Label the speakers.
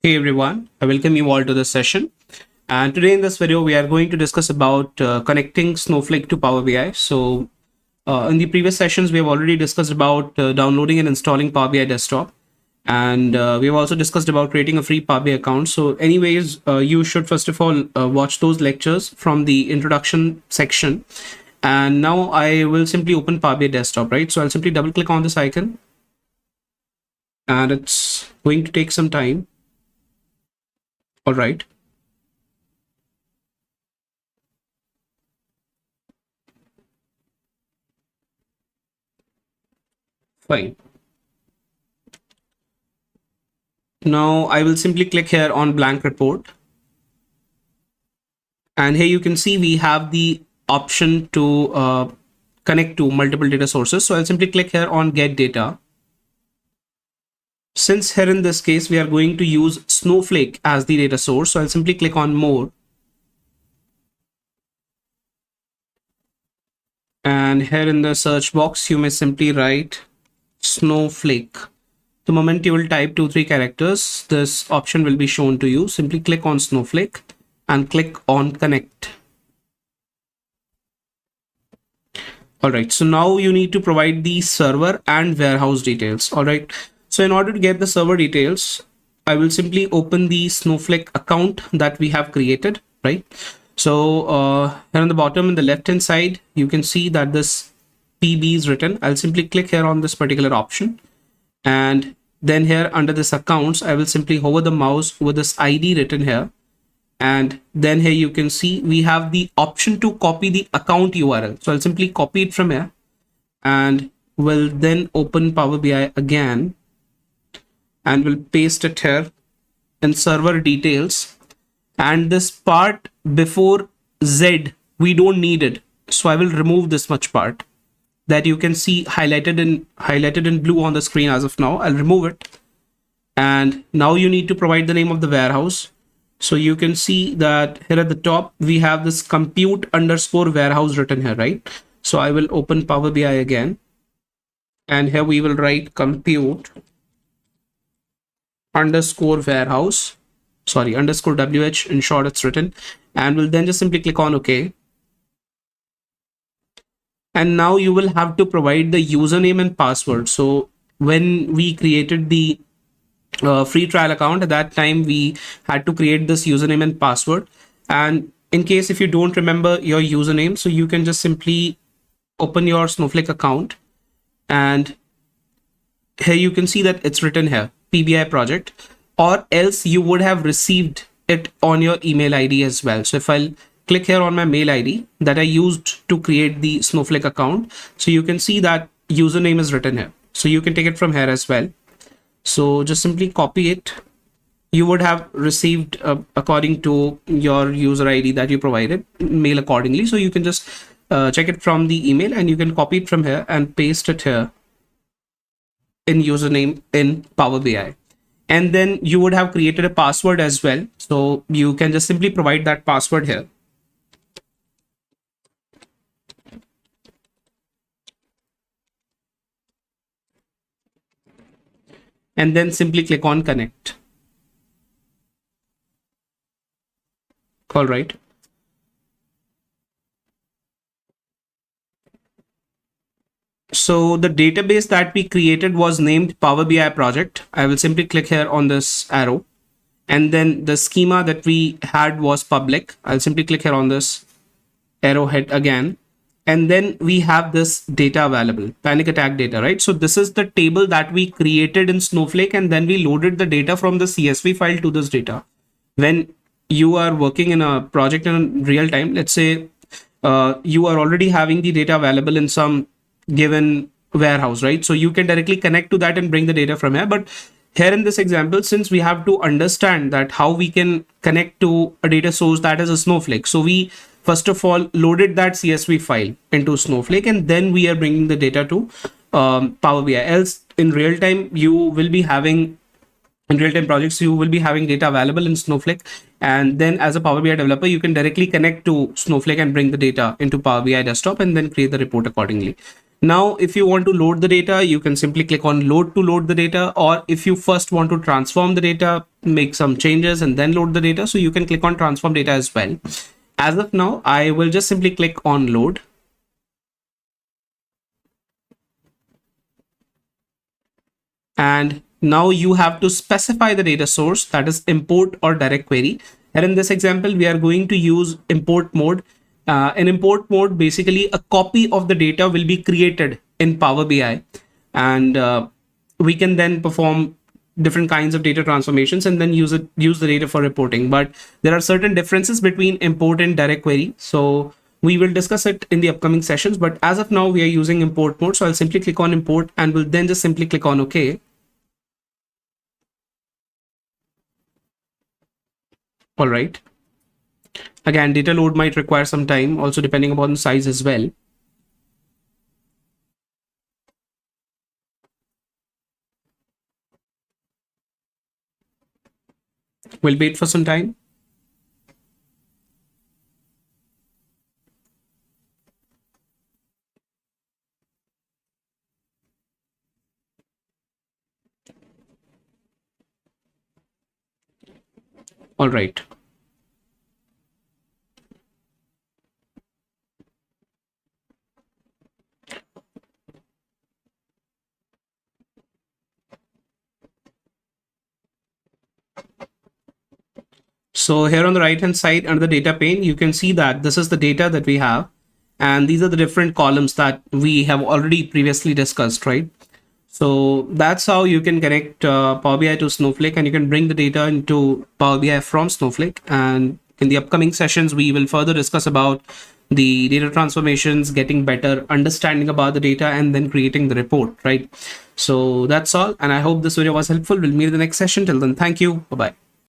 Speaker 1: Hey everyone, I welcome you all to this session. And today in this video, we are going to discuss about connecting Snowflake to Power BI. In the previous sessions, we have already discussed about downloading and installing Power BI Desktop. And we have also discussed about creating a free Power BI account. So anyways, you should first of all watch those lectures from the introduction section. And now I will simply open Power BI Desktop, right? So I'll simply double click on this icon. And it's going to take some time. All right. Fine. Now I will simply click here on blank report. And here you can see we have the option to connect to multiple data sources. So I'll simply click here on get data. Since here in this case, we are going to use Snowflake as the data source. So I'll simply click on more. And here in the search box, you may simply write Snowflake. The moment you will type 2-3 characters, this option will be shown to you. Simply click on Snowflake and click on connect. All right, so now you need to provide the server and warehouse details. All right, so in order to get the server details, I will simply open the Snowflake account that we have created, right? So here on the bottom in the left hand side, you can see that this PB is written. I'll simply click here on this particular option. And then here under this accounts, I will simply hover the mouse with this ID written here. And then here you can see we have the option to copy the account URL. So I'll simply copy it from here and will then open Power BI again and will paste it here in server details. And this part before Z, we don't need it. So I will remove this much part that you can see highlighted in blue on the screen as of now. I'll remove it. And now you need to provide the name of the warehouse. So you can see that here at the top, we have this compute underscore warehouse written here, right? So I will open Power BI again. And here we will write compute underscore warehouse, underscore WH, in short it's written. And we'll then just simply click on OK. And now you will have to provide the username and password. So when we created the free trial account, at that time we had to create this username and password. And in case if you don't remember your username, so you can just simply open your Snowflake account. And here you can see that it's written here, PBI project, or else you would have received it on your email ID as well. So if I'll click here on my mail ID that I used to create the Snowflake account, so you can see that username is written here. So you can take it from here as well. So just simply copy it. You would have received according to your user ID that you provided, mail accordingly. So you can just check it from the email and you can copy it from here and paste it here in username in Power BI. And then you would have created a password as well. So you can just simply provide that password here. And then simply click on connect. All right. So the database that we created was named Power BI project. I will simply click here on this arrow. And then the schema that we had was public. I'll simply click here on this arrowhead again. And then we have this data available, panic attack data, right? So this is the table that we created in Snowflake, and then we loaded the data from the CSV file to this data. When you are working in a project in real time, let's say you are already having the data available in some given warehouse, right? So you can directly connect to that and bring the data from here. But here in this example, since we have to understand that how we can connect to a data source that is a Snowflake. So we first of all loaded that CSV file into Snowflake, and then we are bringing the data to Power BI. Else in real time, you will be having, in real-time projects, you will be having data available in Snowflake. And then as a Power BI developer, you can directly connect to Snowflake and bring the data into Power BI desktop and then create the report accordingly. Now, if you want to load the data, you can simply click on load to load the data, or if you first want to transform the data, make some changes and then load the data, so you can click on transform data as well. As of now, I will just simply click on load. And now you have to specify the data source, that is import or direct query. And in this example, we are going to use import mode. In import mode, basically a copy of the data will be created in Power BI, and we can then perform different kinds of data transformations and then use the data for reporting. But there are certain differences between import and direct query, so we will discuss it in the upcoming sessions. But as of now, we are using import mode, so I'll simply click on import and will then just simply click on OK. All right. Again, data load might require some time, also depending upon the size as well. We'll wait for some time. All right. So here on the right hand side under the data pane, you can see that this is the data that we have. And these are the different columns that we have already previously discussed, right? So that's how you can connect Power BI to Snowflake, and you can bring the data into Power BI from Snowflake. And in the upcoming sessions, we will further discuss about the data transformations, getting better understanding about the data, and then creating the report, right? So that's all. And I hope this video was helpful. We'll meet in the next session. Till then, thank you. Bye-bye.